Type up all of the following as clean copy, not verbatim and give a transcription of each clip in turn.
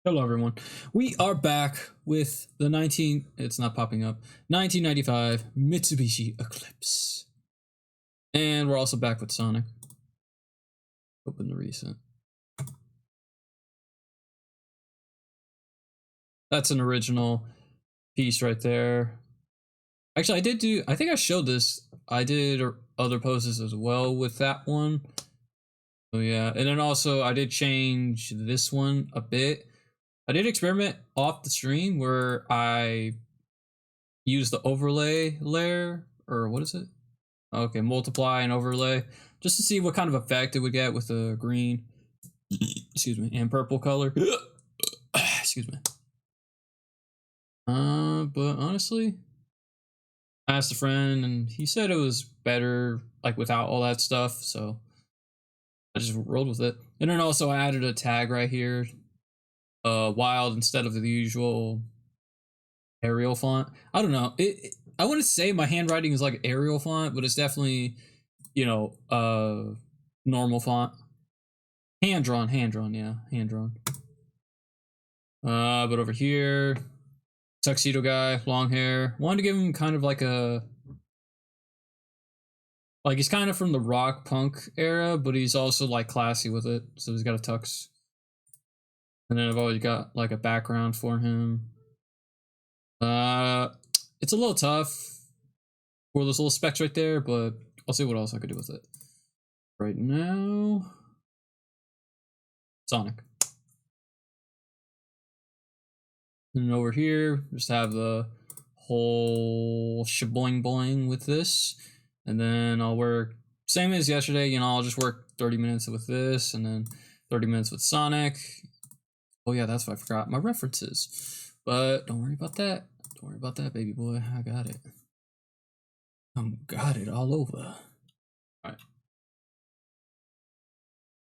Hello everyone. We are back with the it's not popping up, 1995 Mitsubishi Eclipse. And we're also back with Sonic. Open the recent. That's an original piece right there. Actually, I think I showed this. I did other poses as well with that one. Oh yeah, and then also I did change this one a bit. I did experiment off the stream where I used the overlay layer, or what is it? Okay, multiply and overlay, just to see what kind of effect it would get with the green, excuse me, and purple color. Excuse me. But honestly, I asked a friend and he said it was better like without all that stuff, so I just rolled with it. And then also I added a tag right here. Wild instead of the usual Arial font. I don't know. I wouldn't say my handwriting is like Arial font, but it's definitely, normal font. Hand drawn, yeah, hand drawn. But over here, tuxedo guy, long hair. Wanted to give him kind of like he's kind of from the rock punk era, but he's also like classy with it. So he's got a tux. And then I've always got like a background for him. It's a little tough for those little specks right there, but I'll see what else I could do with it. Right now, Sonic. And over here, just have the whole shaboing boing with this. And then I'll work, same as yesterday, I'll just work 30 minutes with this, and then 30 minutes with Sonic. Oh yeah, that's what I forgot, my references. But don't worry about that. Don't worry about that, baby boy. I got it. Got it all over. Alright.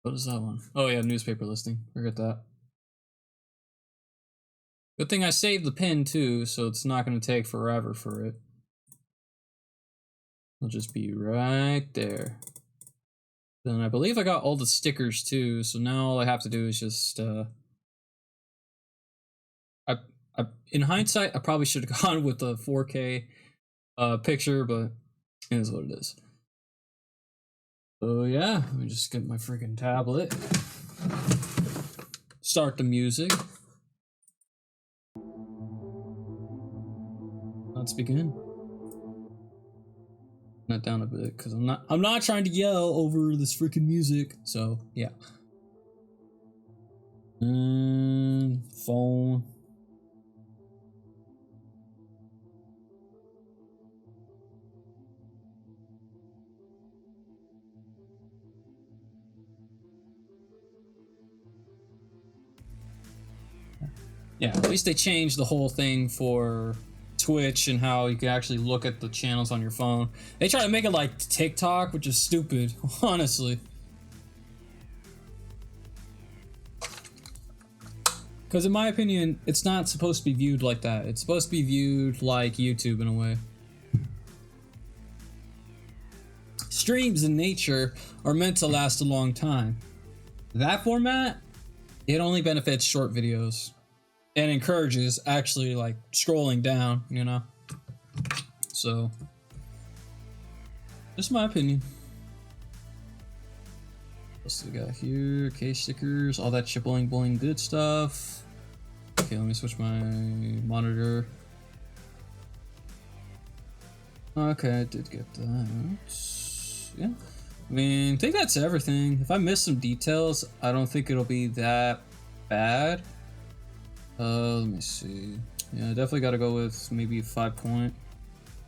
What is that one? Oh yeah, newspaper listing. Forget that. Good thing I saved the pin too, so it's not going to take forever for it. It'll just be right there. Then I believe I got all the stickers too, so now all I have to do is just in hindsight, I probably should have gone with the 4K picture, but it is what it is. So yeah, let me just get my freaking tablet. Start the music. Let's begin. Not down a bit because I'm not trying to yell over this freaking music. So yeah. Phone. Yeah, at least they changed the whole thing for Twitch and how you can actually look at the channels on your phone. They try to make it like TikTok, which is stupid, honestly. Because in my opinion, it's not supposed to be viewed like that. It's supposed to be viewed like YouTube in a way. Streams in nature are meant to last a long time. That format, it only benefits short videos. And encourages actually like scrolling down, So, just my opinion. What's we got here? Case stickers, all that shibling bling good stuff. Okay, let me switch my monitor. Okay, I did get that. Yeah. I think that's everything. If I miss some details, I don't think it'll be that bad. Let me see. Yeah, I definitely got to go with maybe 5 point.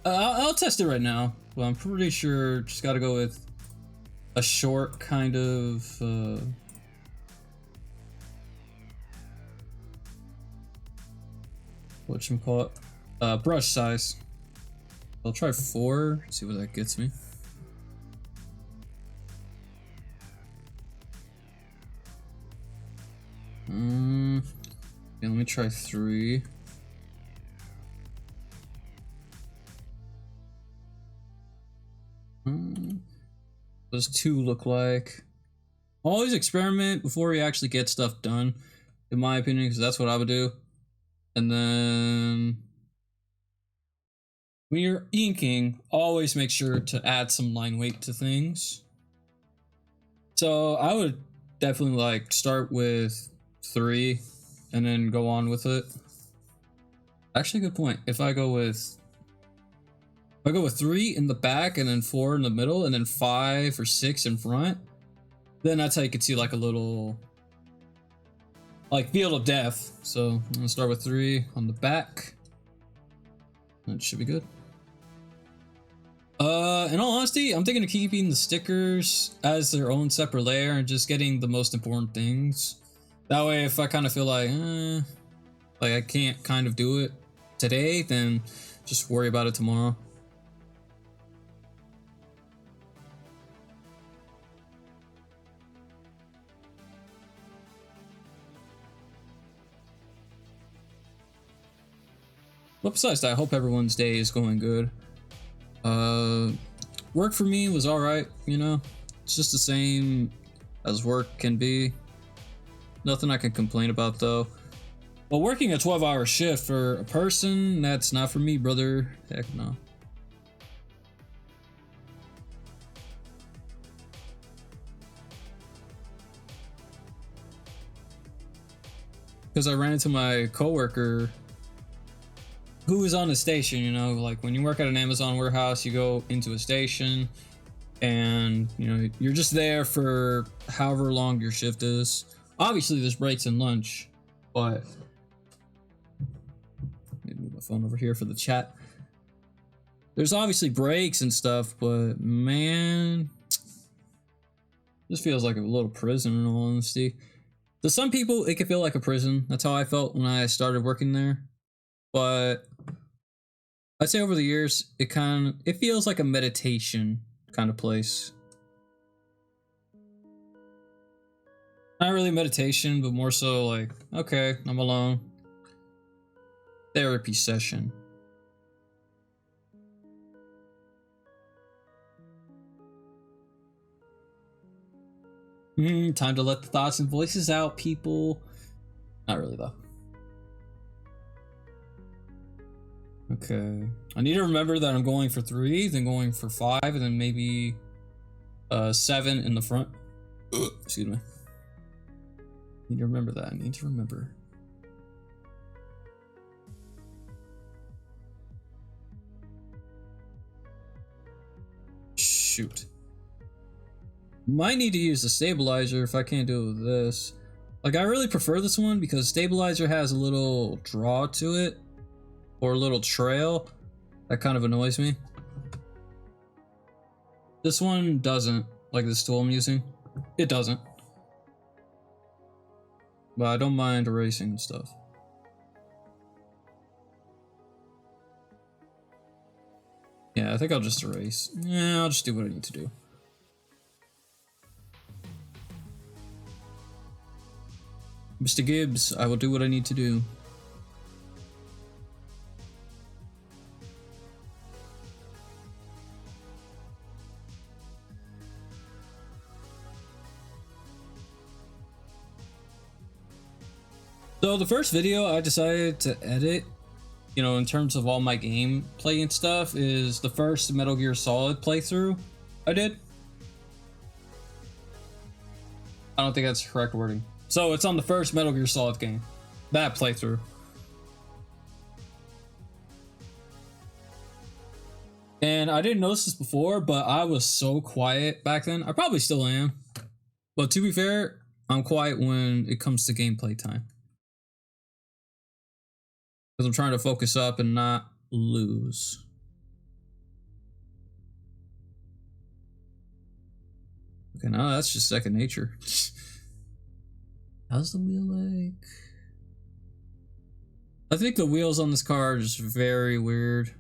I'll test it right now. Well, I'm pretty sure just got to go with a short kind of whatchamacallit, brush size. I'll try 4. See what that gets me. Yeah, let me try 3. Those 2 look like. Always experiment before you actually get stuff done. in my opinion, because that's what I would do. And then when you're inking, always make sure to add some line weight to things. So I would definitely like start with 3 and then go on with it. Actually, good point. If I go with 3 in the back and then 4 in the middle and then 5 or 6 in front, then that's how you can see like a little like field of depth. So I'm gonna start with 3 on the back. That should be good. In all honesty, I'm thinking of keeping the stickers as their own separate layer and just getting the most important things. That way, if I kind of feel like I can't kind of do it today, then just worry about it tomorrow. But besides that, I hope everyone's day is going good. Work for me was alright, you know? It's just the same as work can be. Nothing I can complain about though. But working a 12-hour shift for a person, that's not for me, brother. Heck no. Because I ran into my coworker who was on a station, you know, like when you work at an Amazon warehouse, you go into a station and, you know, you're just there for however long your shift is. Obviously, there's breaks and lunch, but let me move my phone over here for the chat. There's obviously breaks and stuff, but man, this feels like a little prison in all honesty. To some people, it can feel like a prison. That's how I felt when I started working there. But I'd say over the years, it feels like a meditation kind of place. Not really meditation, but more so like, okay, I'm alone. Therapy session. Time to let the thoughts and voices out, people. Not really though. Okay, I need to remember that I'm going for 3, then going for 5, and then maybe 7 in the front. Excuse me. Need to remember that. I need to remember. Shoot. Might need to use the stabilizer if I can't do it with this. Like, I really prefer this one because stabilizer has a little draw to it. Or a little trail. That kind of annoys me. This one doesn't. Like this tool I'm using. It doesn't. But I don't mind erasing and stuff. Yeah, I think I'll just erase. Yeah, I'll just do what I need to do. Mr. Gibbs, I will do what I need to do. So the first video I decided to edit, you know, in terms of all my gameplay and stuff, is the first Metal Gear Solid playthrough I did. I don't think that's the correct wording. So it's on the first Metal Gear Solid game. That playthrough. And I didn't notice this before, but I was so quiet back then. I probably still am. But to be fair, I'm quiet when it comes to gameplay time. Because I'm trying to focus up and not lose. Okay, now that's just second nature. How's the wheel like? I think the wheels on this car are just very weird.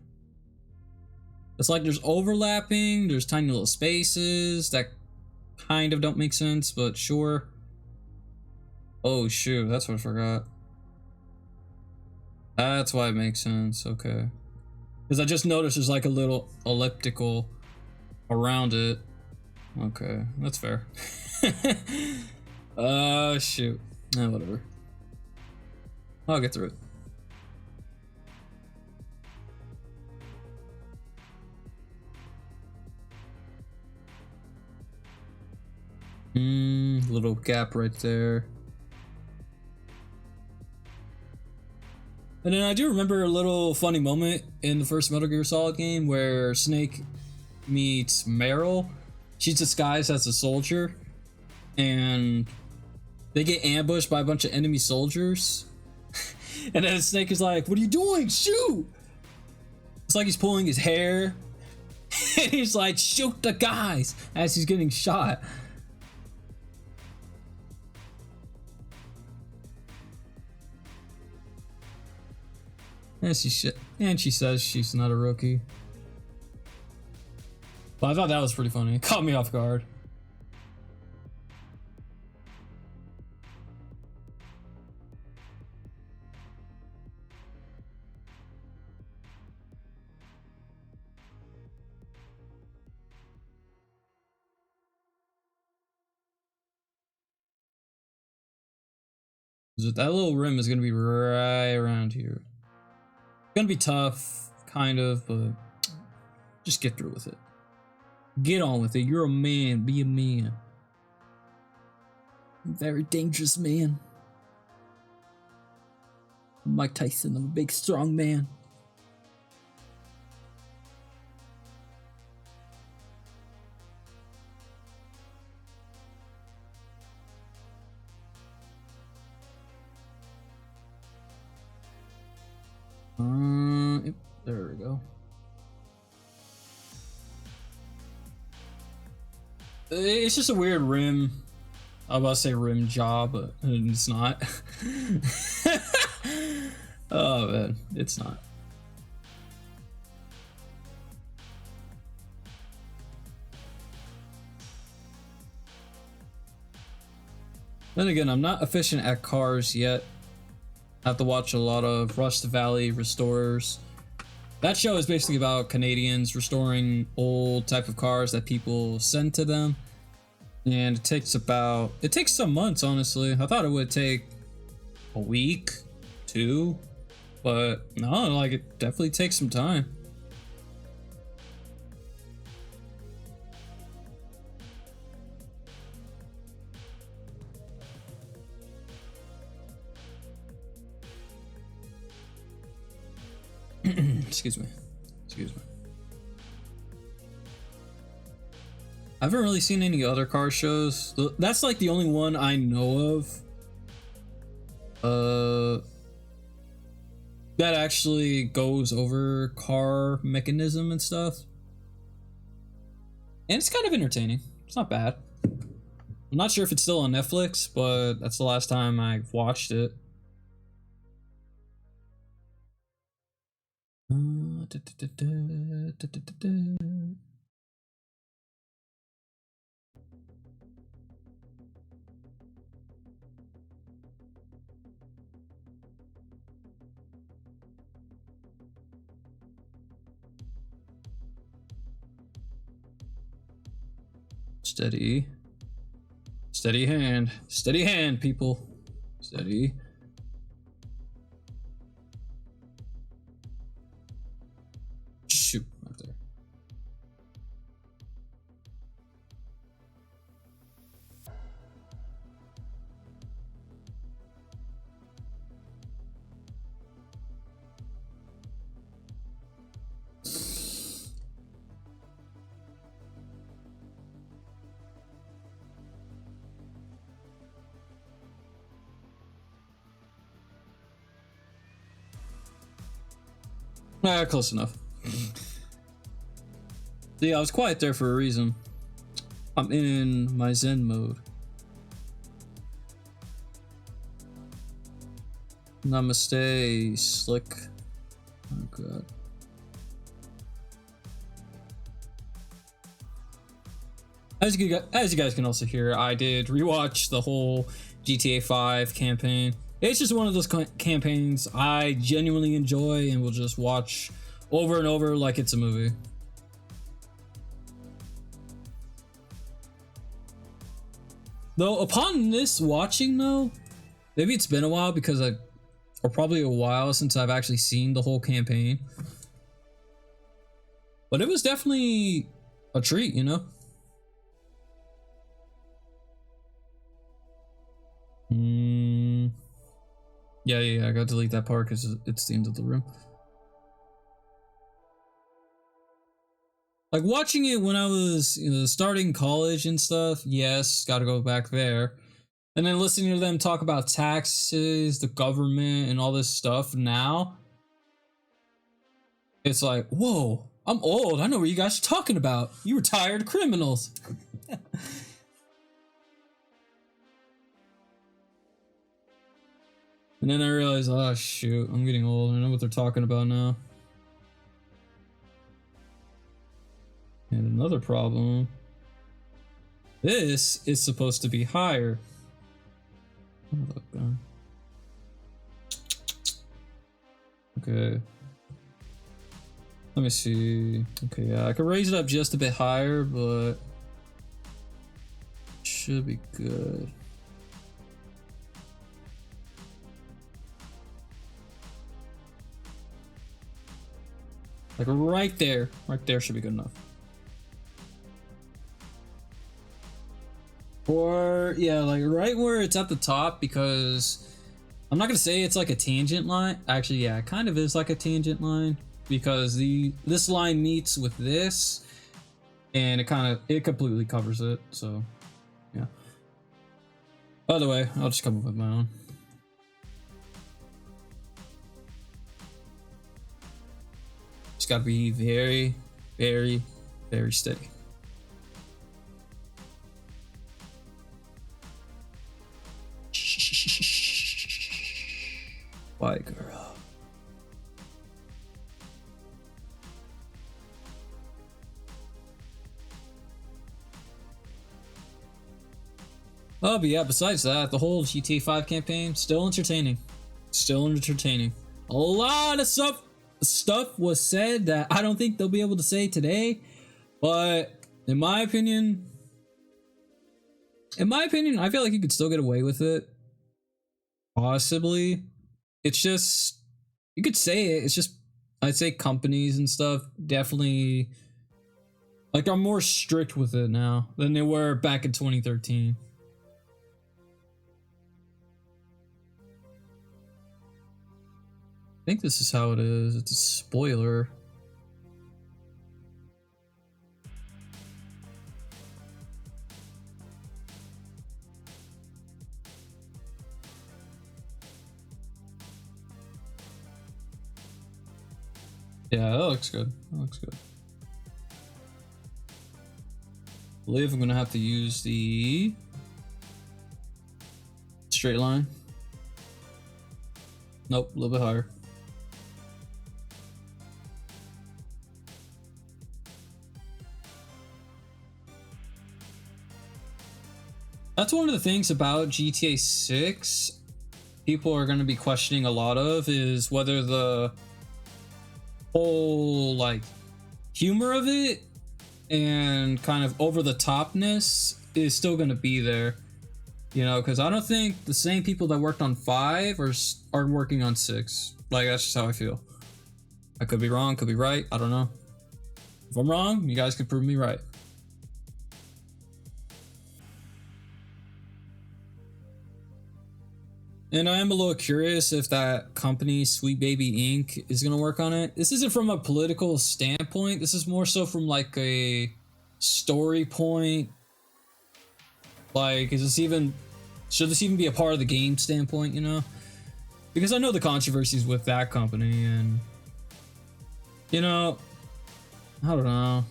It's like there's overlapping, there's tiny little spaces that kind of don't make sense, but sure. Oh shoot, that's what I forgot. That's why it makes sense, okay. Because I just noticed there's like a little elliptical around it. Okay, that's fair. Shoot. Whatever. I'll get through it. Little gap right there. And then I do remember a little funny moment in the first Metal Gear Solid game where Snake meets Meryl. She's disguised as a soldier, and they get ambushed by a bunch of enemy soldiers. And then Snake is like, "What are you doing? Shoot!" It's like he's pulling his hair. And he's like, "Shoot the guys!" as he's getting shot. And she says she's not a rookie. But I thought that was pretty funny. It caught me off guard. That little rim is gonna be right around here. Gonna be tough, kind of, but just get through with it. Get on with it. You're a man. Be a man. I'm a very dangerous man. I'm Mike Tyson. I'm a big, strong man. There we go. It's just a weird rim. I was about to say rim job, but it's not. Oh man, it's not. Then again, I'm not efficient at cars yet. I have to watch a lot of Rust Valley Restorers. That show is basically about Canadians restoring old type of cars that people send to them. And it takes some months, honestly. I thought it would take a week, 2, but no, like it definitely takes some time. Excuse me. I haven't really seen any other car shows. That's like the only one I know of. That actually goes over car mechanism and stuff. And it's kind of entertaining. It's not bad. I'm not sure if it's still on Netflix, but that's the last time I watched it. Steady hand, people. Steady. Shoot, right there. Close enough. Yeah, I was quiet there for a reason. I'm in my Zen mode. Namaste, slick. Oh god. As you guys can also hear, I did rewatch the whole GTA 5 campaign. It's just one of those campaigns I genuinely enjoy and will just watch over and over like it's a movie. Though upon this watching though, maybe it's been a while because I or probably a while since I've actually seen the whole campaign. But it was definitely a treat, you know? Yeah, I gotta delete that part because it's the end of the room. Like watching it when I was, you know, starting college and stuff, yes, gotta go back there. And then listening to them talk about taxes, the government, and all this stuff now, it's like, whoa, I'm old. I know what you guys are talking about. You retired criminals. And then I realized, oh shoot, I'm getting old. I know what they're talking about now. And another problem. This is supposed to be higher. Okay. Let me see. Okay, yeah, I can raise it up just a bit higher, but should be good. Like right there should be good enough. Or yeah, like right where it's at the top, because I'm not gonna say it's like a tangent line. Actually, yeah, it kind of is like a tangent line, because this line meets with this, and it completely covers it. So yeah. By the way, I'll just come up with my own. Just gotta be very, very, very steady. Why, girl? Oh, but yeah, besides that, the whole GTA 5 campaign, still entertaining. Still entertaining. A lot of stuff was said that I don't think they'll be able to say today, but in my opinion, I feel like you could still get away with it. Possibly. It's just, you could say it, it's just, I'd say companies and stuff definitely, like, are more strict with it now than they were back in 2013. I think this is how it is. It's a spoiler. Yeah, that looks good. That looks good. I believe I'm gonna have to use the straight line. Nope, a little bit higher. That's one of the things about GTA 6 people are going to be questioning a lot of, is whether the whole like humor of it and kind of over the topness is still going to be there, you know, because I don't think the same people that worked on 5 are working on 6. Like, that's just how I feel. I could be wrong, could be right, I don't know. If I'm wrong, you guys can prove me right. And I am a little curious if that company, Sweet Baby Inc., is going to work on it. This isn't from a political standpoint. This is more so from like a story point. Like, should this even be a part of the game standpoint, you know? Because I know the controversies with that company, and, you know, I don't know.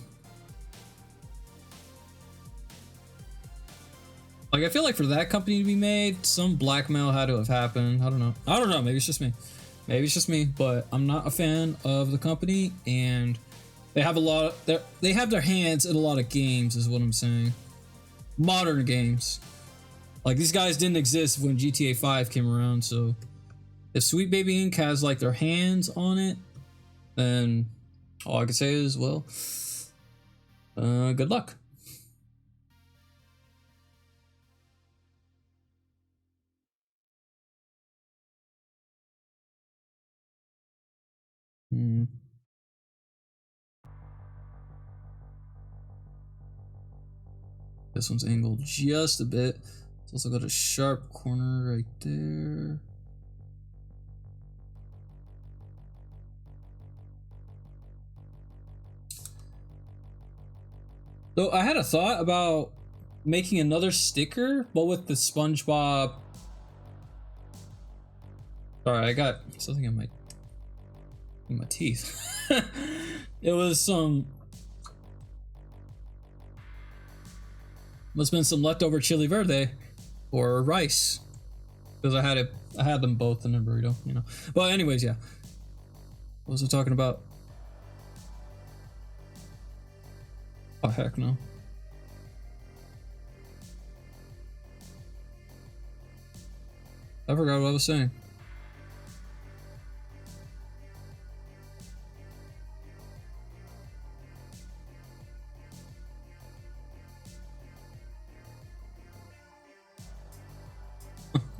Like, I feel like for that company to be made, some blackmail had to have happened. I don't know. Maybe it's just me. But I'm not a fan of the company, and they have they have their hands in a lot of games, is what I'm saying. Modern games. Like, these guys didn't exist when GTA 5 came around, so if Sweet Baby Inc. has like their hands on it, then all I can say is, well, good luck. This one's angled just a bit. It's also got a sharp corner right there. So I had a thought about making another sticker, but with the SpongeBob. Sorry, I got something in my teeth. It was some. Must have been some leftover chili verde or rice, because I had them both in a burrito, you know. But anyways, yeah. What was I talking about? Oh heck no. I forgot what I was saying.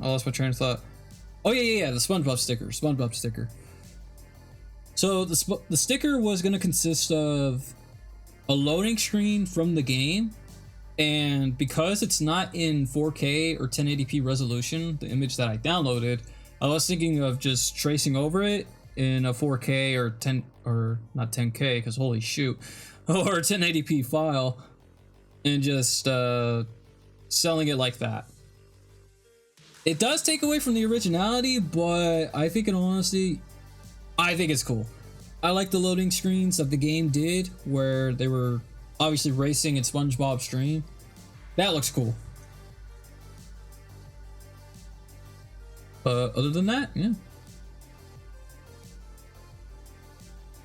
I lost my train of thought. Oh yeah, the SpongeBob sticker. So the sticker was gonna consist of a loading screen from the game, and because it's not in 4K or 1080p resolution, the image that I downloaded, I was thinking of just tracing over it in a 4K or 10 or not 10K because holy shoot, or 1080p file, and just selling it like that. It does take away from the originality, but I think in all honesty, I think it's cool. I like the loading screens that the game did where they were obviously racing in SpongeBob's dream. That looks cool. Other than that, yeah.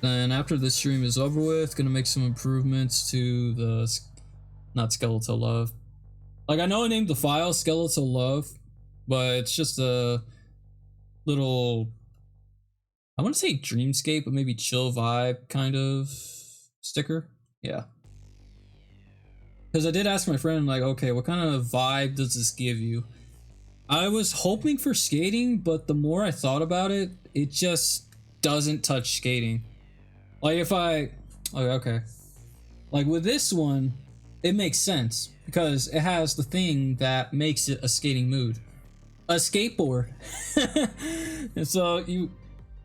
Then after this stream is over with, gonna make some improvements to the, not Skeletal Love. Like I know I named the file Skeletal Love, but it's just a little, I want to say dreamscape, but maybe chill vibe kind of sticker. Yeah. Because I did ask my friend, like, okay, what kind of vibe does this give you? I was hoping for skating, but the more I thought about it, it just doesn't touch skating. Like if I, okay. Like with this one, it makes sense because it has the thing that makes it a skating mood. A skateboard. And so you,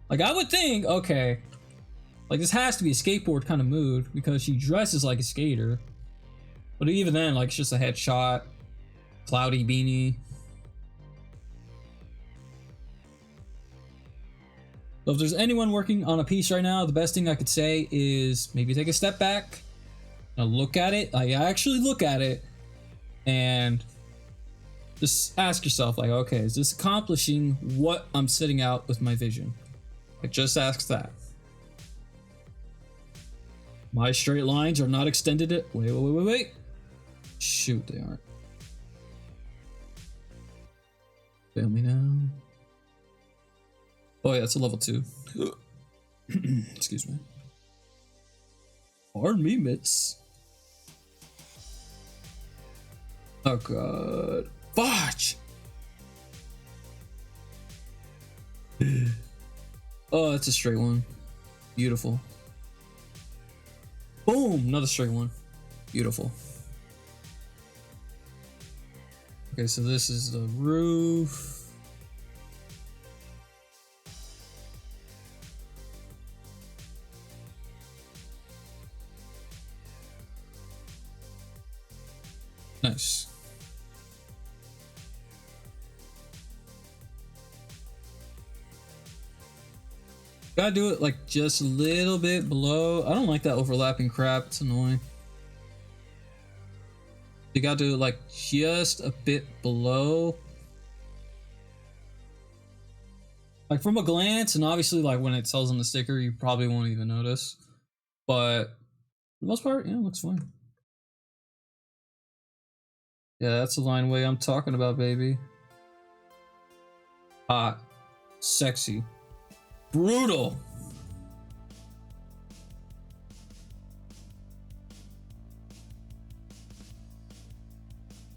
like I would think, okay, like this has to be a skateboard kind of mood because she dresses like a skater. But even then, like it's just a headshot, cloudy beanie. So if there's anyone working on a piece right now, the best thing I could say is maybe take a step back and look at it. Like actually look at it and just ask yourself, like, okay, is this accomplishing what I'm setting out with my vision? Like, just ask that. My straight lines are not extended. Wait. Shoot, they aren't. Fail me now. Oh yeah, it's a level 2. Excuse me. Pardon me, Mitz. Oh god. Fudge! Oh, that's a straight one. Beautiful. Boom! Another straight one. Beautiful. Okay, so this is the roof. Nice. Gotta do it like just a little bit below. I don't like that overlapping crap. It's annoying. You gotta do it like just a bit below. Like from a glance, and obviously like when it tells on the sticker, you probably won't even notice. But for the most part, yeah, it looks fine. Yeah, that's the line way I'm talking about, baby. Hot. Sexy. Brutal.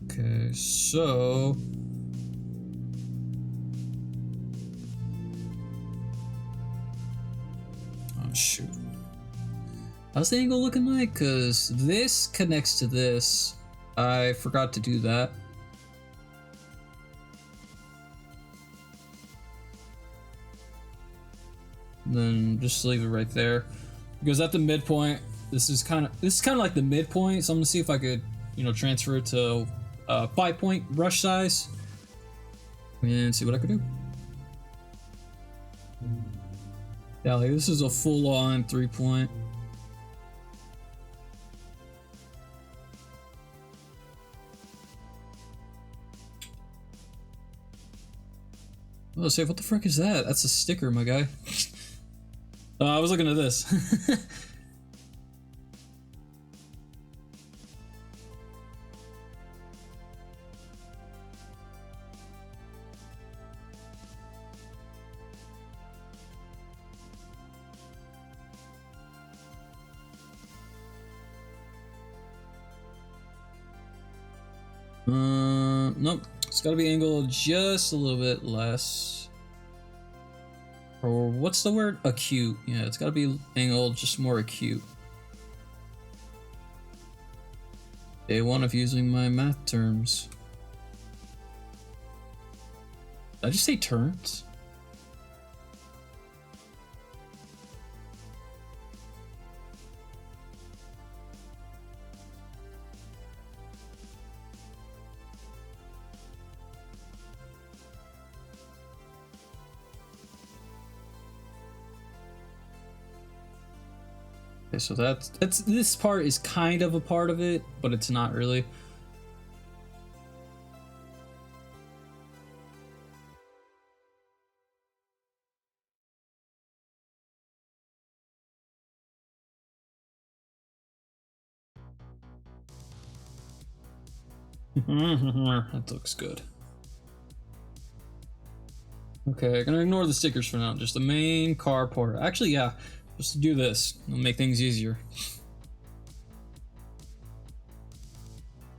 Okay, so shoot. How's the angle looking like? Because this connects to this. I forgot to do that. And then just leave it right there. Because at the midpoint, this is kind of like the midpoint. So I'm gonna see if I could, you know, transfer it to 5-point brush size and see what I could do. Yeah, like this is a full-on 3-point. Let's say, what the frick is that? That's a sticker, my guy. I was looking at this. Nope. It's gotta be angled just a little bit less. Or what's the word? Acute. Yeah, it's gotta be angled just more acute. Day one of using my math terms. Did I just say terms? Okay, so that's this part is kind of a part of it, but it's not really. That looks good. Okay, I'm gonna ignore the stickers for now. Just the main car part. Actually, yeah. Just to do this, it'll make things easier.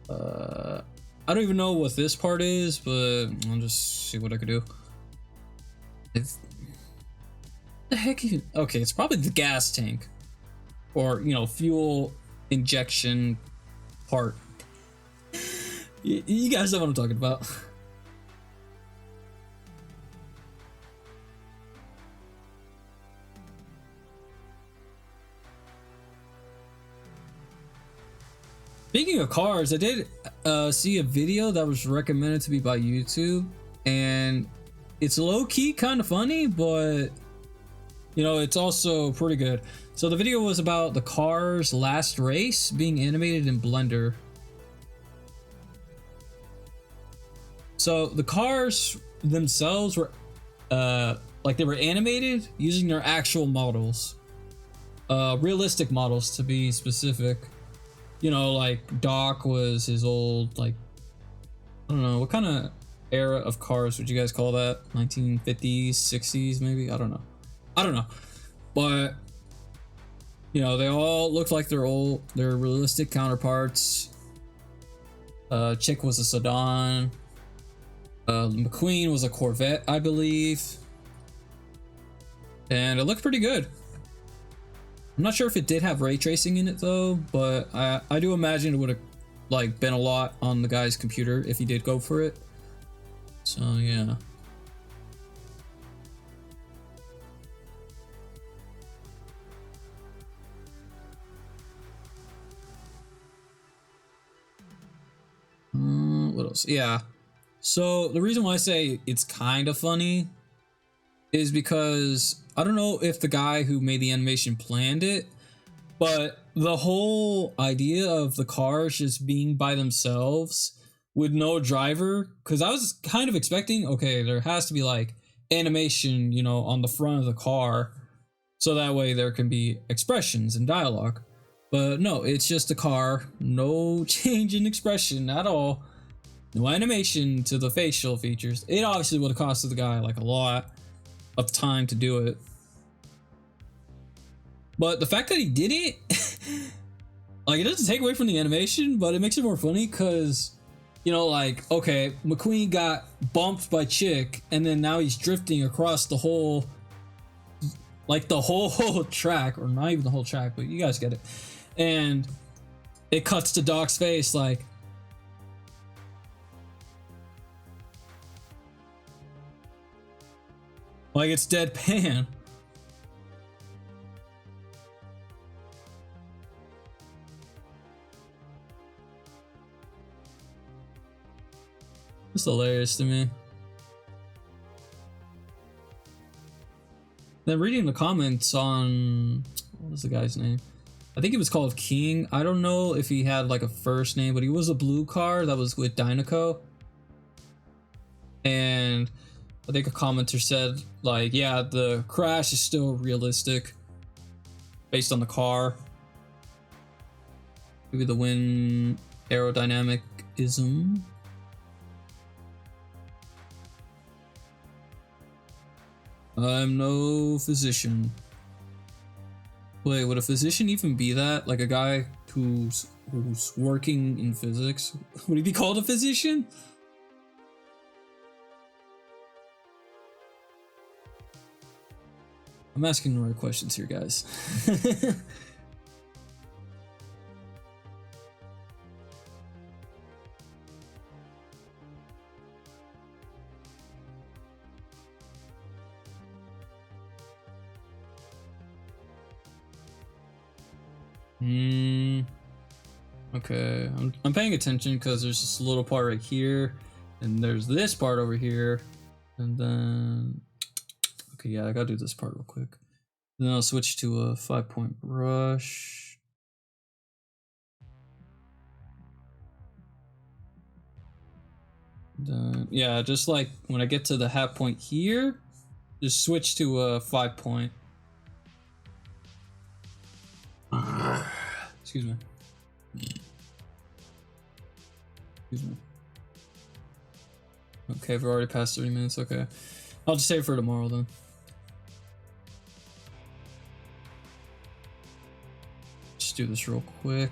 I don't even know what this part is, but I'll just see what I could do. The heck? Okay, it's probably the gas tank, or you know, fuel injection part. You guys know what I'm talking about. Speaking of cars, I did see a video that was recommended to me by YouTube, and it's low-key kind of funny, but you know, it's also pretty good. So the video was about the Cars last race being animated in Blender. So the cars themselves were like they were animated using their actual models, realistic models to be specific. You know, like Doc was his old, like, I don't know, what kind of era of cars would you guys call that? 1950s, 60s, maybe? I don't know. But, you know, they all look like they're realistic counterparts. Chick was a sedan. McQueen was a Corvette, I believe. And it looked pretty good. I'm not sure if it did have ray tracing in it though, but I do imagine it would have like been a lot on the guy's computer if he did go for it. So yeah. What else? Yeah. So the reason why I say it's kind of funny is because I don't know if the guy who made the animation planned it, but the whole idea of the cars just being by themselves with no driver, because I was kind of expecting, okay, there has to be like animation, you know, on the front of the car, so that way there can be expressions and dialogue. But no, it's just a car, no change in expression at all, no animation to the facial features. It obviously would have costed the guy like a lot of time to do it. But the fact that he did it, like, it doesn't take away from the animation, but it makes it more funny because, you know, like, okay, McQueen got bumped by Chick, and then now he's drifting across the whole like the whole track, or not even the whole track, but you guys get it. And it cuts to Doc's face like it's deadpan. It's hilarious to me. Then reading the comments on, what was the guy's name? I think he was called King. I don't know if he had like a first name, but he was a blue car that was with Dynaco. And I think a commenter said like, yeah, the crash is still realistic based on the car. Maybe the wind aerodynamicism. I'm no physician. Wait, would a physician even be that? Like a guy who's working in physics? Would he be called a physician? I'm asking the right questions here, guys. Okay, I'm paying attention because there's this little part right here, and there's this part over here, and then okay, yeah, I gotta do this part real quick. Then I'll switch to a 5-point brush. Then yeah, just like when I get to the half point here, just switch to a 5-point. Excuse me. Excuse me. Okay, we're already past 30 minutes. Okay, I'll just save it for tomorrow then. Just do this real quick.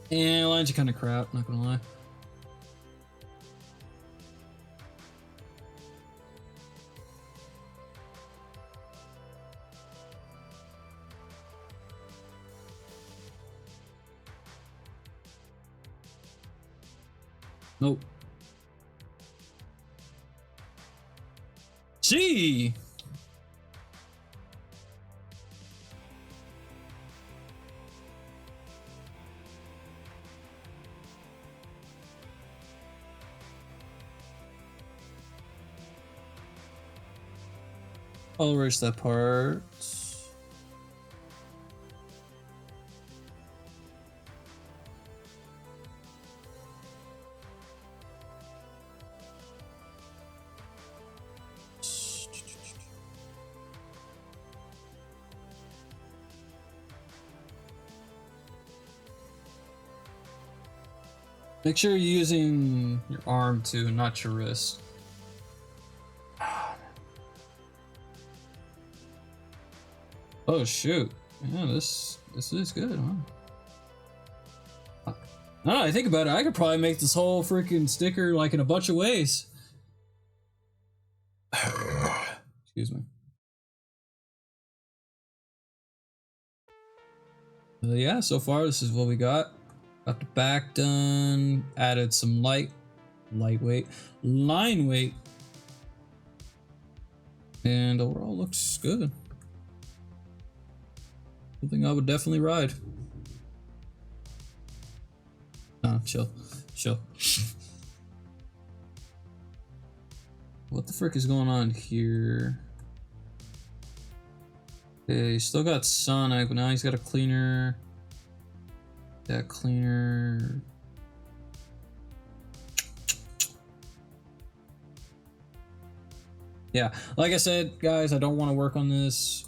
And lines are kind of crap, not gonna lie. Nope. Gee! I'll erase that part. Make sure you're using your arm too, not your wrist. Oh shoot! Yeah, this is good, huh? Now that I think about it, I could probably make this whole freaking sticker like in a bunch of ways. Excuse me. Yeah, so far this is what we got. Got the back done. Added some lightweight, line weight, and overall looks good. Something I would definitely ride. Chill. What the frick is going on here? Okay, he's still got Sonic, but now he's got a cleaner. That cleaner. Yeah, like I said, guys, I don't want to work on this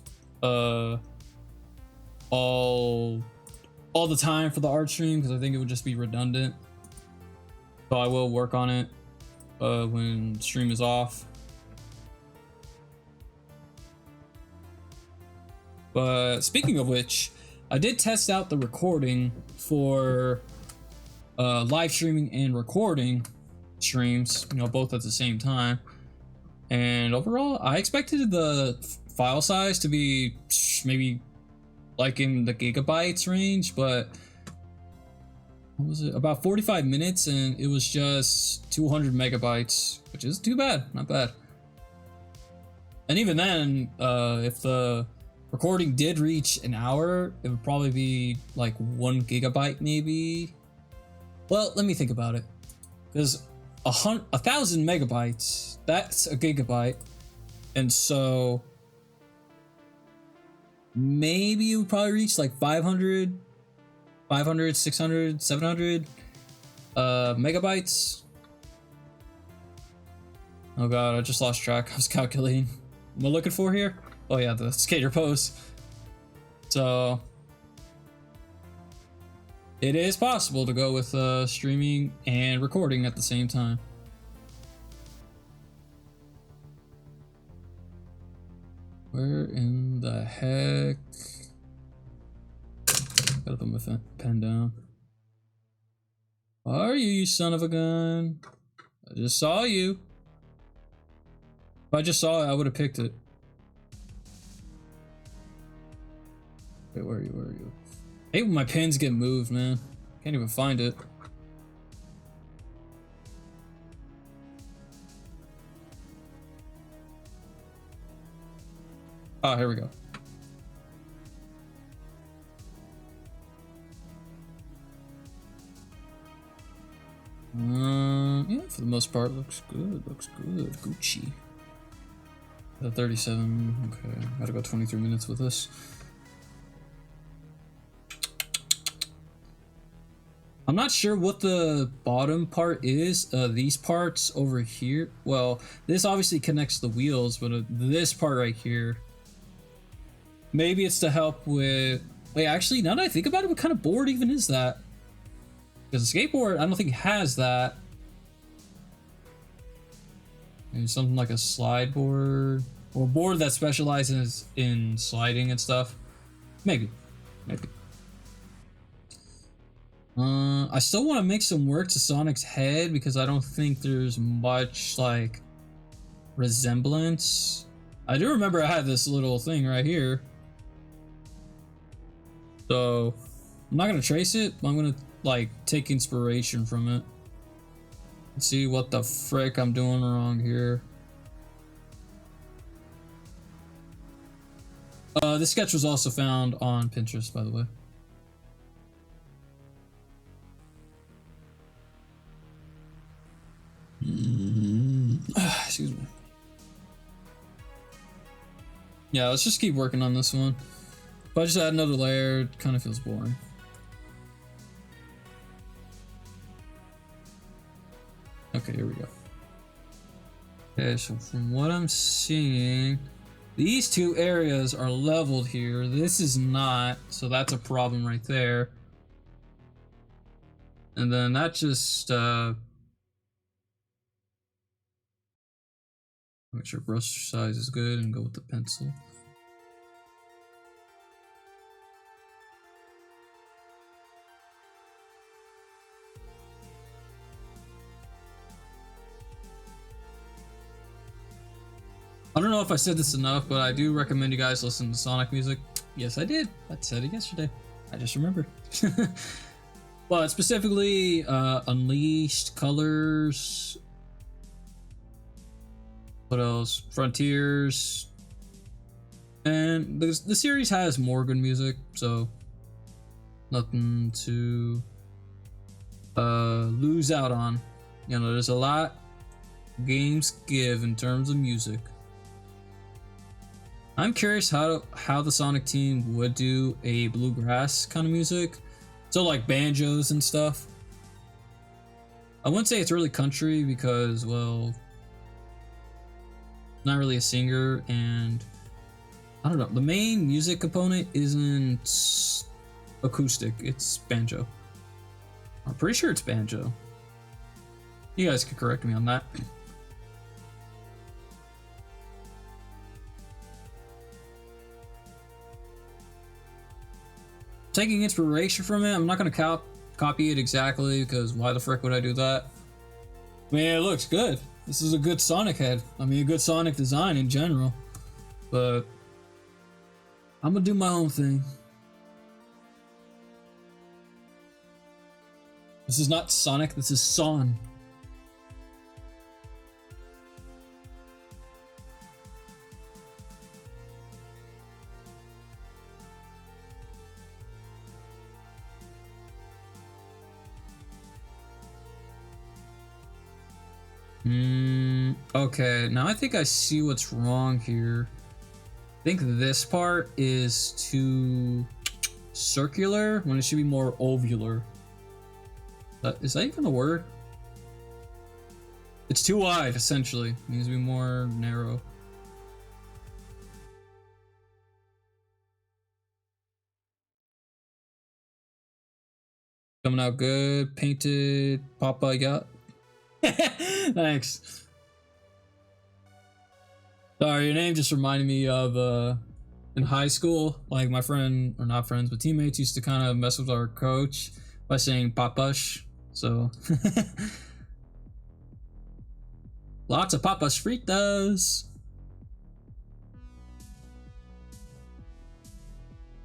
all the time for the art stream because I think it would just be redundant. So I will work on it. when stream is off. But speaking of which, I did test out the recording for live streaming and recording streams, you know, both at the same time. And overall, I expected the file size to be maybe like in the gigabytes range, but what was it? About 45 minutes, and it was just 200 megabytes, which is too bad, not bad. And even then, if the recording did reach an hour, it would probably be like 1 gigabyte maybe. Well, let me think about it, because 1,000 megabytes, that's a gigabyte, and so maybe it would probably reach like 500, 600, 700 megabytes. Oh god, I just lost track. I was calculating. What am I looking for here? Oh yeah, the skater pose. So it is possible to go with streaming and recording at the same time. Where in the heck? Gotta put my pen down. Where are you, you son of a gun? I just saw you. If I just saw it, I would have picked it. Wait, where are you? Where are you? I hate when my pins get moved, man. Can't even find it. Oh, here we go. Yeah, for the most part, looks good. Looks good. Gucci. 37. Okay, gotta go 23 minutes with this. I'm not sure what the bottom part is. These parts over here. Well, this obviously connects the wheels, but this part right here. Maybe it's to help with. Wait, actually, now that I think about it, what kind of board even is that? Because a skateboard, I don't think has that. Maybe something like a slide board, or a board that specializes in sliding and stuff. Maybe. I still want to make some work to Sonic's head because I don't think there's much like resemblance. I do remember I had this little thing right here. So I'm not gonna trace it, but I'm gonna like take inspiration from it. Let's see what the frick I'm doing wrong here. This sketch was also found on Pinterest, by the way. Excuse me. Yeah, let's just keep working on this one. If I just add another layer, it kind of feels boring. Okay, here we go. Okay, so from what I'm seeing, these two areas are leveled here. This is not, so that's a problem right there. And then that just make sure brush size is good and go with the pencil. I don't know if I said this enough, but I do recommend you guys listen to Sonic music. Yes, I did. I said it yesterday. I just remembered. But specifically, Unleashed, Colors. What else? Frontiers. And the series has more good music, so nothing to lose out on. You know, there's a lot games give in terms of music. I'm curious how the Sonic team would do a bluegrass kind of music. So like banjos and stuff. I wouldn't say it's really country because, well, not really a singer, and I don't know. The main music component isn't acoustic, it's banjo. I'm pretty sure it's banjo. You guys could correct me on that. Taking inspiration from it, I'm not going to copy it exactly, because why the frick would I do that? I mean, it looks good. This is a good Sonic head. I mean, a good Sonic design in general. But I'm going to do my own thing. This is not Sonic, this is Son. Okay, now I think I see what's wrong here. I think this part is too circular when it should be more ovular. Is that even a word? It's too wide, essentially. It needs to be more narrow. Coming out good. Painted Papa yacht. Thanks. Sorry, your name just reminded me of in high school, like my friend, or not friends, but teammates used to kind of mess with our coach by saying papash. So lots of papas fritas.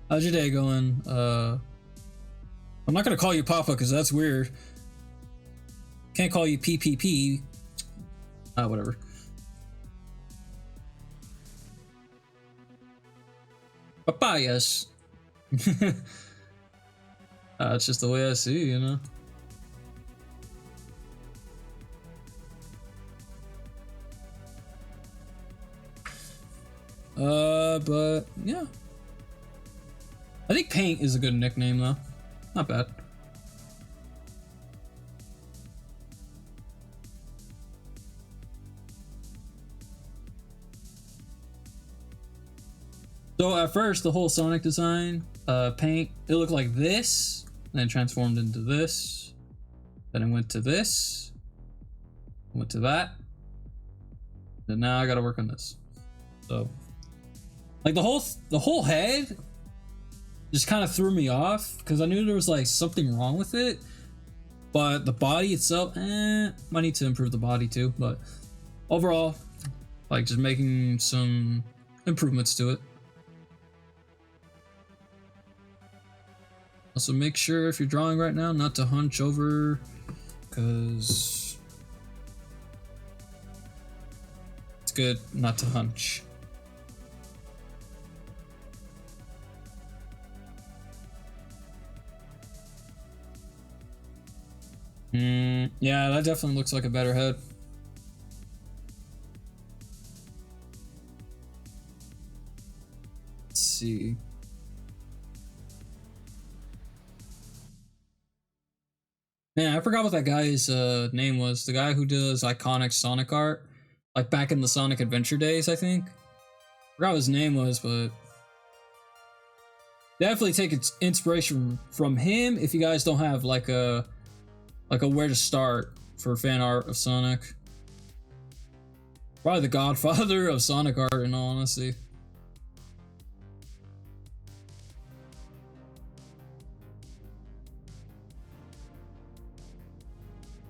How's your day going? I'm not gonna call you Papa because that's weird. Can't call you PPP. Whatever. Papayas. It's just the way I see, you know. But yeah. I think Paint is a good nickname though. Not bad. So at first, the whole Sonic design, Paint, it looked like this, then transformed into this, then it went to this, went to that, and now I gotta work on this. So, like the whole head just kind of threw me off because I knew there was like something wrong with it, but the body itself, might need to improve the body too. But overall, like just making some improvements to it. Also, make sure if you're drawing right now not to hunch over, because it's good not to hunch. Yeah, that definitely looks like a better head. Let's see. Man, I forgot what that guy's name was. The guy who does iconic Sonic art, like back in the Sonic Adventure days, I think. Forgot what his name was, but definitely take its inspiration from him if you guys don't have like a where to start for fan art of Sonic. Probably the godfather of Sonic art, in all honesty.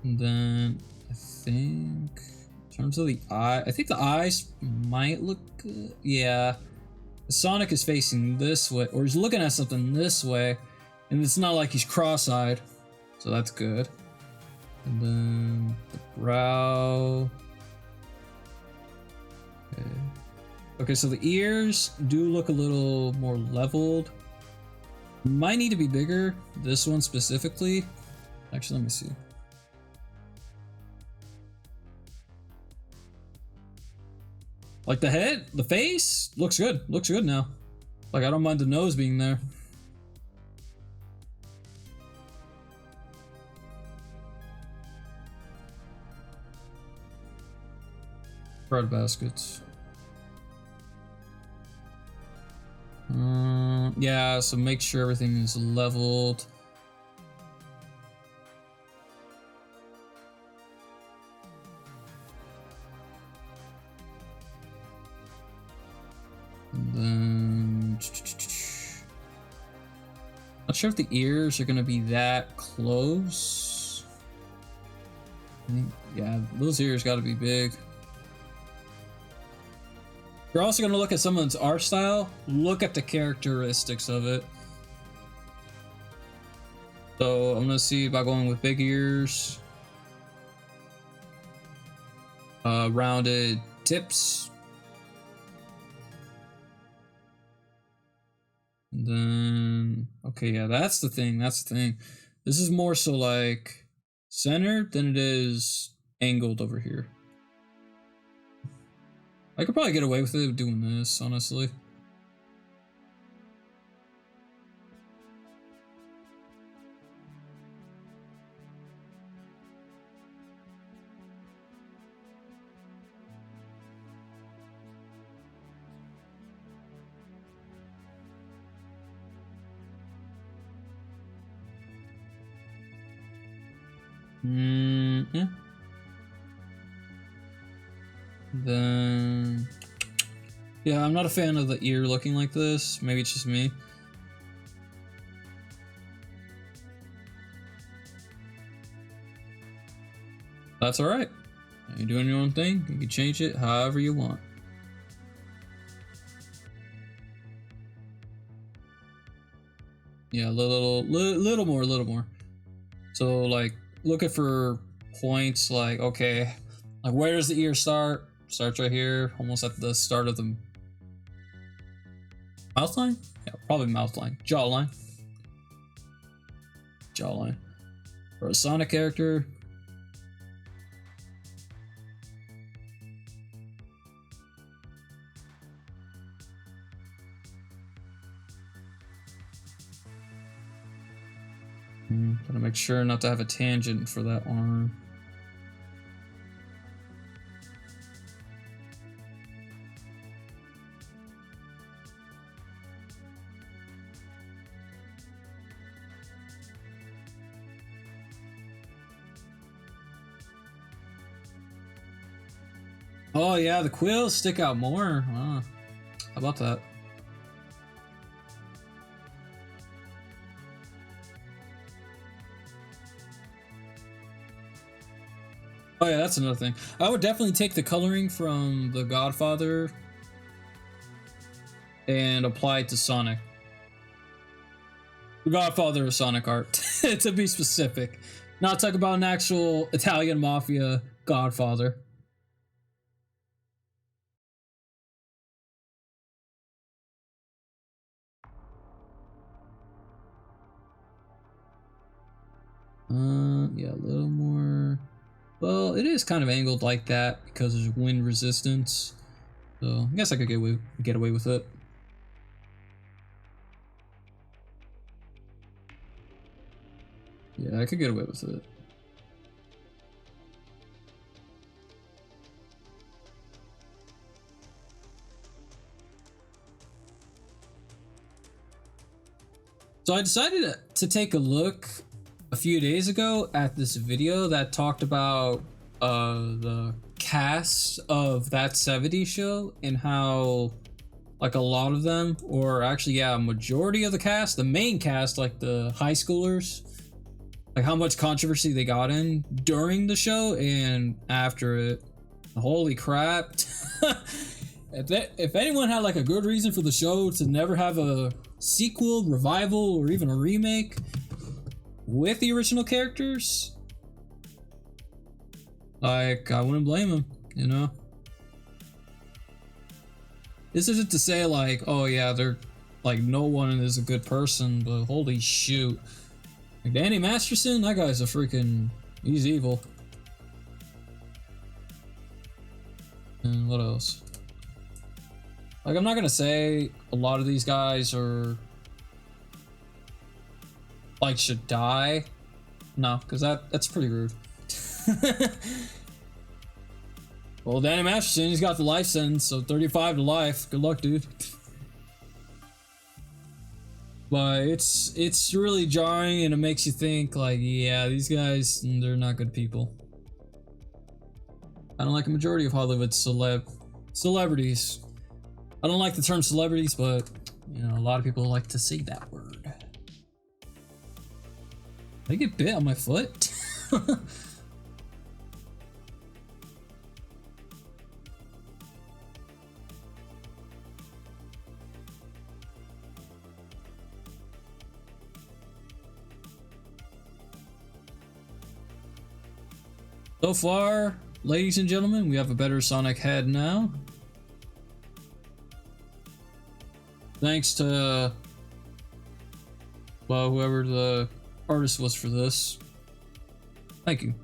And then I think in terms of the eye, I think the eyes might look good. Yeah. Sonic is facing this way, or he's looking at something this way, and it's not like he's cross-eyed, so that's good. And then the brow. Okay, so the ears do look a little more leveled. Might need to be bigger, this one specifically. Actually, let me see. Like the head, the face looks good. Looks good now. Like I don't mind the nose being there. Bread baskets. Yeah, so make sure everything is leveled. And then not sure if the ears are gonna be that close. I think, yeah, those ears got to be big. You're also gonna look at someone's art style. Look at the characteristics of it. So I'm gonna see about going with big ears, rounded tips, and then okay, yeah, that's the thing. That's the thing. This is more so like centered than it is angled over here. I could probably get away with it doing this, honestly. Yeah. Then, yeah, I'm not a fan of the ear looking like this. Maybe it's just me. That's all right. You're doing your own thing. You can change it however you want. Yeah, a little more. So like, looking for points like, okay, like where does the ear start? Starts right here, almost at the start of the mouth line? Yeah, probably mouth line. Jawline. Jawline. For a Sonic character. Gotta make sure not to have a tangent for that arm. Oh yeah, the quills stick out more. Huh. How about that? Oh yeah, that's another thing. I would definitely take the coloring from The Godfather and apply it to Sonic. The Godfather of Sonic art, to be specific. Not talk about an actual Italian mafia Godfather. Yeah, a little more. Well, it is kind of angled like that because there's wind resistance. So I guess I could get away with it. Yeah, I could get away with it. So I decided to take a look a few days ago at this video that talked about the cast of that 70s show and how like a lot of them, or actually yeah, a majority of the cast, the main cast, like the high schoolers, like how much controversy they got in during the show and after it. Holy crap. If anyone had like a good reason for the show to never have a sequel, revival, or even a remake with the original characters, like, I wouldn't blame him, you know? This isn't to say like, oh yeah, they're like, no one is a good person, but holy shoot. Like Danny Masterson, that guy's a freaking, he's evil. And what else? Like, I'm not gonna say a lot of these guys are like should die. No, because that's pretty rude. Well, Danny Masterson, he's got the life sentence, so 35 to life. Good luck, dude. But it's really jarring, and it makes you think like, yeah, these guys, they're not good people. I don't like a majority of Hollywood celebrities. I don't like the term celebrities, but you know, a lot of people like to say that word. Did I get bit on my foot? So far, ladies and gentlemen, we have a better Sonic head now. Thanks to, well, whoever the artist was for this. Thank you.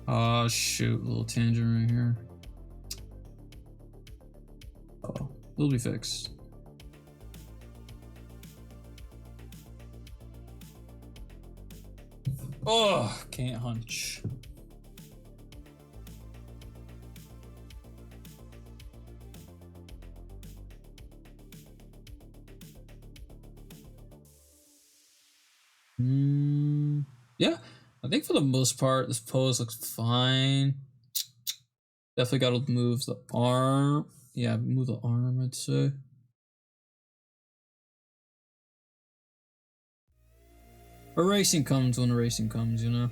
Oh shoot, a little tangent right here. Oh, it'll be fixed. Oh, can't hunch. Yeah, I think for the most part, this pose looks fine. Definitely gotta move the arm. Yeah, move the arm, I'd say. Erasing comes when erasing comes, you know?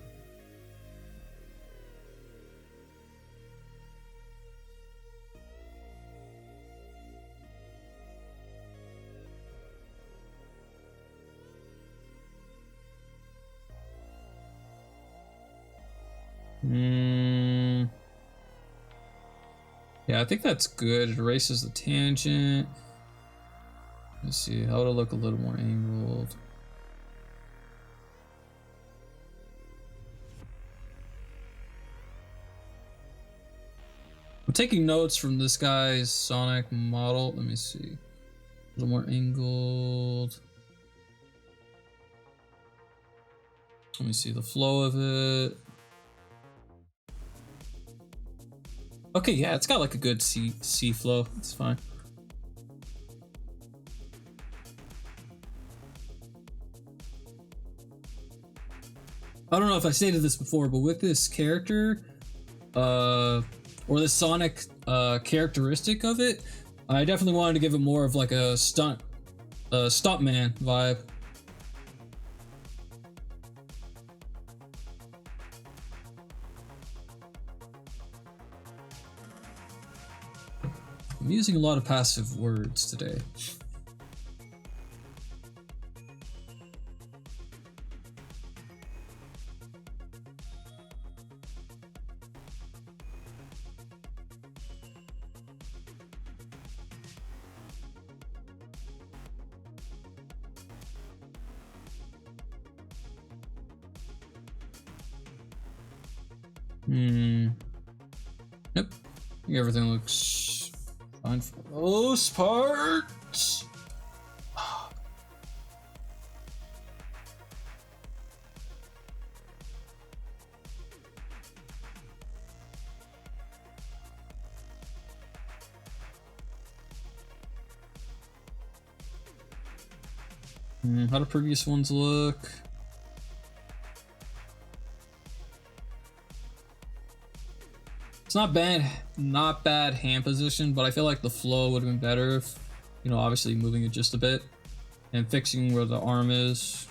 Yeah, I think that's good. It erases the tangent. Let's see, how would it look a little more angled? I'm taking notes from this guy's Sonic model. Let me see. A little more angled. Let me see the flow of it. Okay, yeah, it's got like a good C flow. It's fine. I don't know if I stated this before, but with this character, or the Sonic characteristic of it, I definitely wanted to give it more of like a stuntman vibe. I'm using a lot of passive words today. Yep. Everything looks fine for the most part. How do previous ones look? It's not bad hand position, but I feel like the flow would have been better if, you know, obviously moving it just a bit and fixing where the arm is.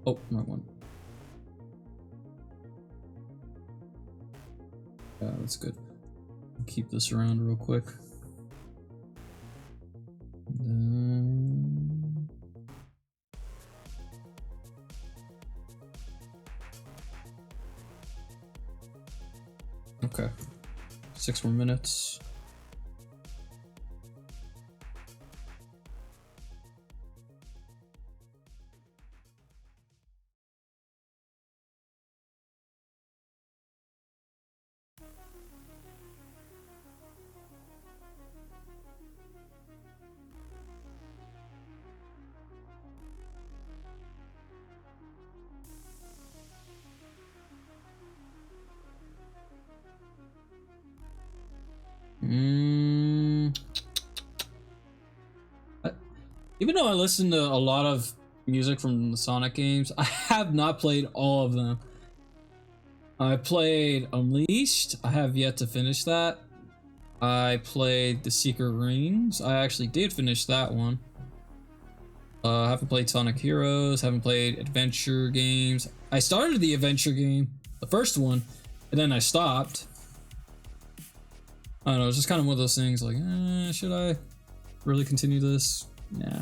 Oh, wrong one. Yeah, that's good. Keep this around real quick. Okay, 6 more minutes. Even though I listen to a lot of music from the Sonic games, I have not played all of them. I played Unleashed. I have yet to finish that. I played The Secret Rings. I actually did finish that one. I haven't played Sonic Heroes. Haven't played adventure games. I started the adventure game, the first one, and then I stopped. I don't know. It's just kind of one of those things. Like, should I really continue this? Nah.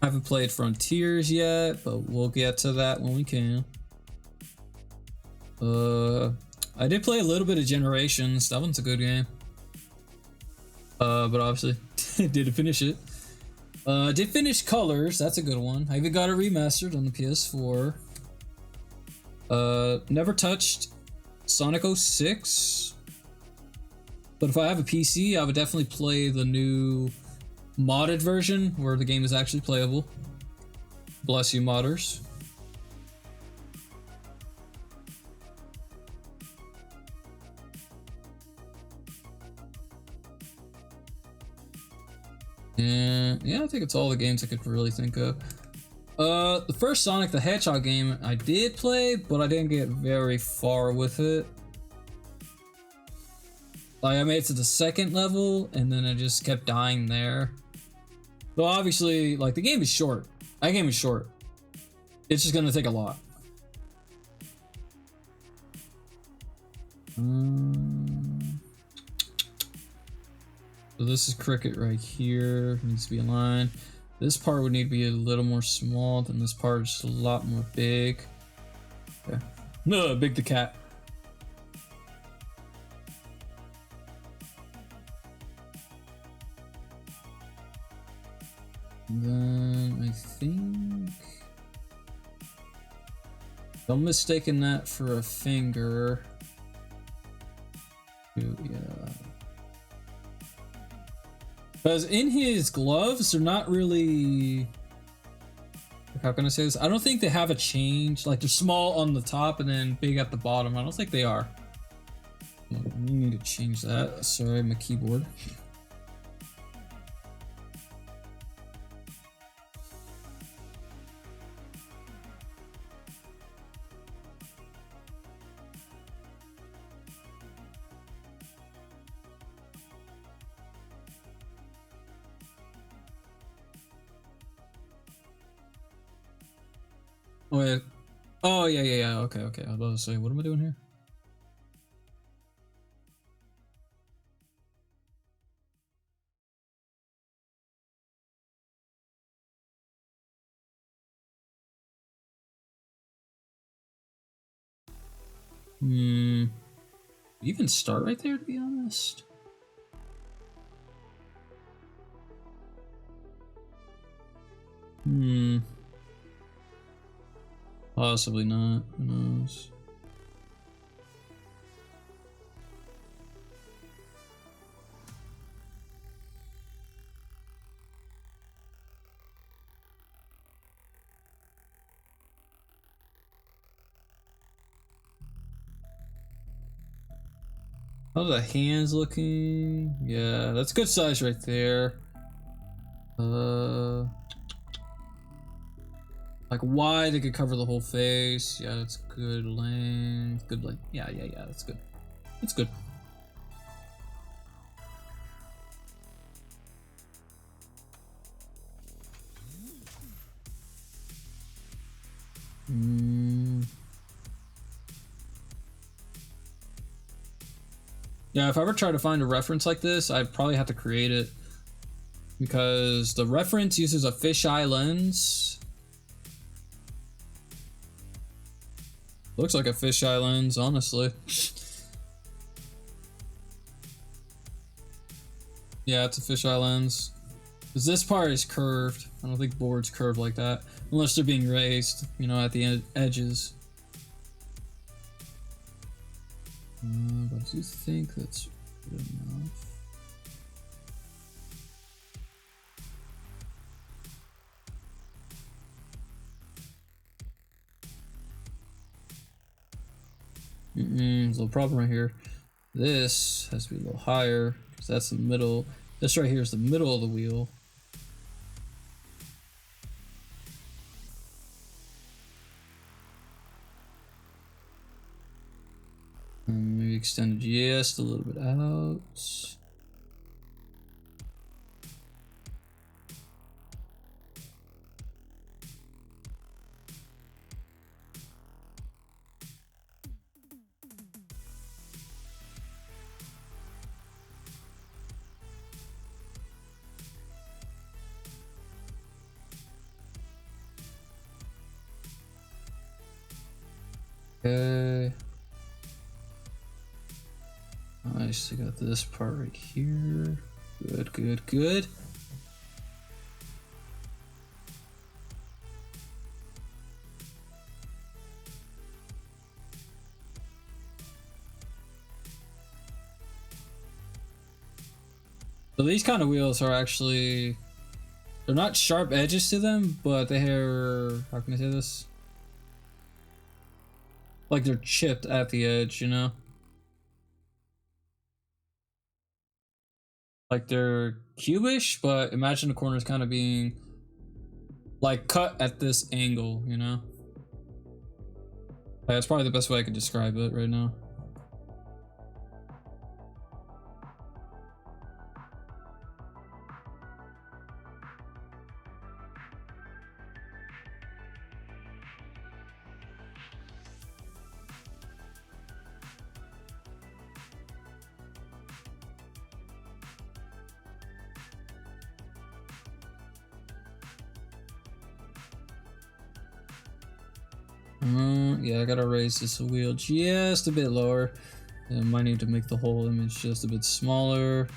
I haven't played Frontiers yet, but we'll get to that when we can. I did play a little bit of Generations. That one's a good game. But obviously didn't finish it. Did finish Colors. That's a good one. I even got it remastered on the PS4. Never touched Sonic 06. But if I have a PC, I would definitely play the new modded version where the game is actually playable. Bless you, modders. And yeah, I think it's all the games I could really think of. The first Sonic the Hedgehog game I did play, but I didn't get very far with it. Like, I made it to the second level, and then I just kept dying there. But obviously, like, the game is short. That game is short. It's just gonna take a lot. So this is Cricket right here. Needs to be in line. This part would need to be a little more small than this part, just a lot more big. Okay. No, Big the Cat. And then I think, if I'm mistaking that for a finger. Ooh, yeah. Because in his gloves, they're not really, how can I say this? I don't think they have a change. Like, they're small on the top and then big at the bottom. I don't think they are. You need to change that. Sorry, my keyboard. Oh, yeah. Oh, yeah. Okay. I was about to say, what am I doing here? Even start right there, to be honest. Possibly not. Who knows? How's the hands looking? Yeah, that's good size right there. Like wide, it could cover the whole face. Yeah, that's good length. Good length. Yeah, that's good. It's good. Yeah, if I ever try to find a reference like this, I'd probably have to create it. Because the reference uses a fisheye lens. Looks like a fisheye lens, honestly. Yeah, it's a fisheye lens. Because this part is curved. I don't think boards curved like that. Unless they're being raised, you know, at the edges. But I do think that's good enough. There's a little problem right here. This has to be a little higher because that's the middle. This right here is the middle of the wheel. Maybe extend it just a little bit out. Okay. Nice, I got this part right here. Good, good, good. So these kind of wheels are actually, they're not sharp edges to them, but they are, how can I say this? Like they're chipped at the edge, you know? Like they're cubish, but imagine the corners kind of being like cut at this angle, you know? That's probably the best way I could describe it right now. Yeah, I gotta raise this wheel just a bit lower. And I might need to make the whole image just a bit smaller.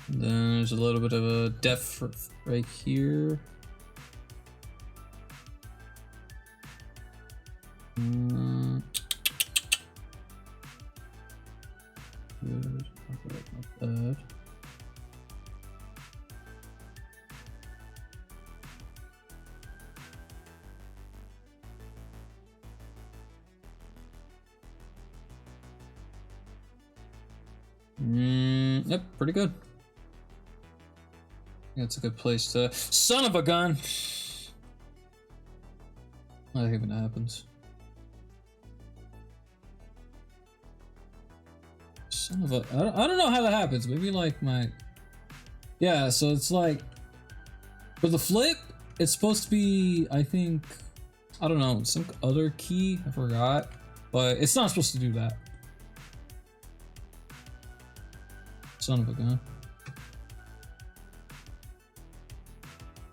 Then there's a little bit of a depth right here. Good. Not bad. Yep, pretty good. That's a good place to. Son of a gun! I hate when that happens. Son of a. I don't know how that happens. Maybe like my. Yeah, so it's like. For the flip, it's supposed to be, I think. I don't know, some other key. I forgot. But it's not supposed to do that. Son of a gun.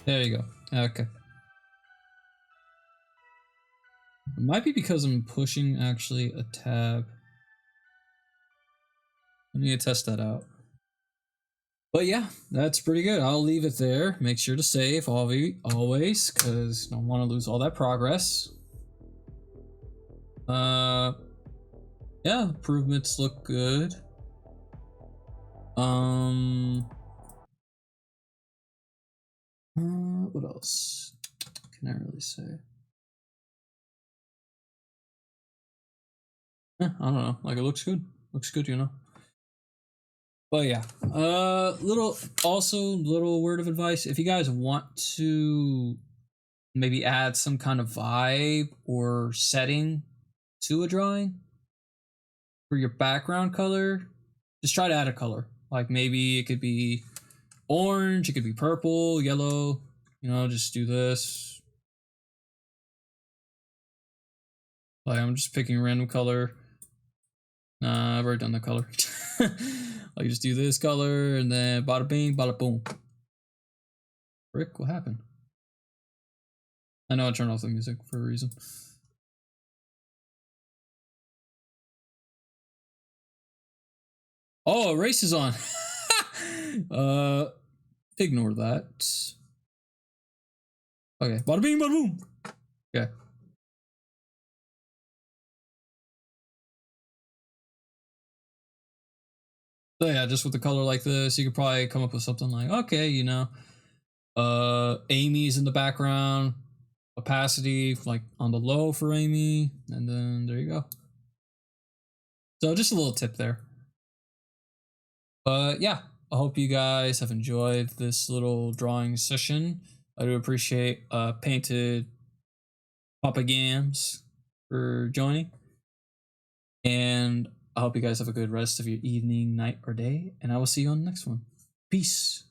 There you go. Okay. It might be because I'm pushing actually a tab. I need to test that out. But yeah, that's pretty good. I'll leave it there. Make sure to save always, because you don't want to lose all that progress. Yeah, improvements look good. What else can I really say? I don't know. Like it looks good. Looks good, you know. But yeah, little word of advice. If you guys want to maybe add some kind of vibe or setting to a drawing for your background color, just try to add a color. Like maybe it could be orange, it could be purple, yellow, you know, just do this. Like I'm just picking a random color. Nah, I've already done the color. Like just do this color and then bada bing, bada boom. Rick, what happened? I know I turned off the music for a reason. Oh, race is on. Ignore that. Okay, bada bing, bada boom. Okay. So yeah, just with the color like this, you could probably come up with something like, okay, you know, Amy's in the background, opacity like on the low for Amy, and then there you go. So just a little tip there. But yeah, I hope you guys have enjoyed this little drawing session. I do appreciate Painted Papa Gams for joining. And I hope you guys have a good rest of your evening, night, or day. And I will see you on the next one. Peace.